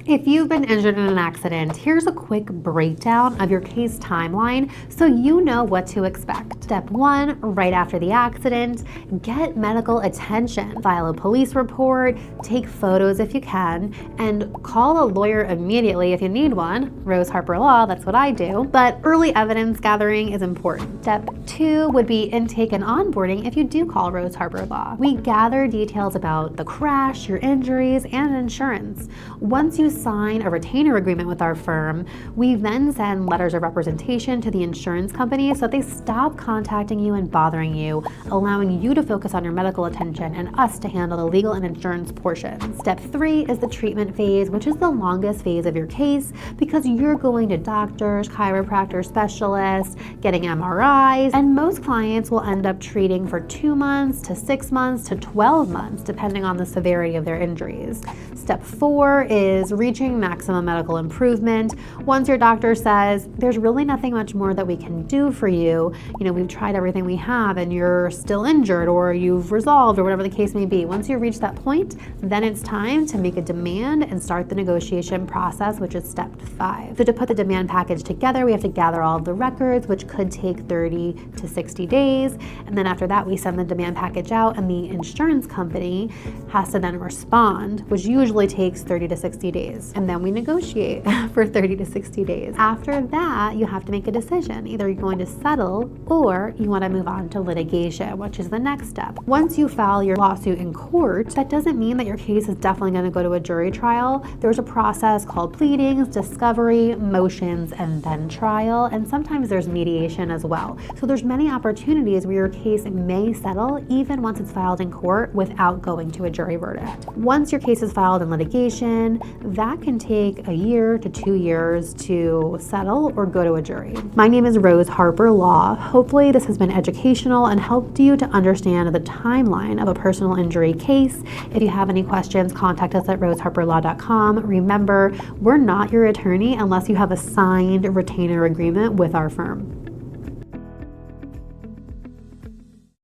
If you've been injured in an accident, here's a quick breakdown of your case timeline so you know what to expect. Step 1, right after the accident, get medical attention. File a police report, take photos if you can, and call a lawyer immediately if you need one. Rose Harper Law, that's what I do. But early evidence gathering is important. Step 2 would be intake and onboarding if you do call Rose Harper Law. We gather details about the crash, your injuries, and insurance. Once you sign a retainer agreement with our firm, we then send letters of representation to the insurance company so that they stop contacting you and bothering you, allowing you to focus on your medical attention and us to handle the legal and insurance portion. Step 3 is the treatment phase, which is the longest phase of your case because you're going to doctors, chiropractor specialists, getting MRIs, and most clients will end up treating for 2 months to 6 months to 12 months, depending on the severity of their injuries. Step 4 is reaching maximum medical improvement. Once your doctor says, there's really nothing much more that we can do for you, we've tried everything we have and you're still injured or you've resolved or whatever the case may be. Once you reach that point, then it's time to make a demand and start the negotiation process, which is step 5. So to put the demand package together, we have to gather all of the records, which could take 30 to 60 days. And then after that, we send the demand package out and the insurance company has to then respond, which usually takes 30 to 60 days. And then we negotiate for 30 to 60 days. After that, you have to make a decision. Either you're going to settle or you want to move on to litigation, which is the next step. Once you file your lawsuit in court, that doesn't mean that your case is definitely going to go to a jury trial. There's a process called pleadings, discovery, motions, and then trial. And sometimes there's mediation as well. So there's many opportunities where your case may settle even once it's filed in court without going to a jury verdict. Once your case is filed in litigation, that can take a year to 2 years to settle or go to a jury. My name is Rose Harper Law. Hopefully this has been educational and helped you to understand the timeline of a personal injury case. If you have any questions, contact us at roseharperlaw.com. Remember, we're not your attorney unless you have a signed retainer agreement with our firm.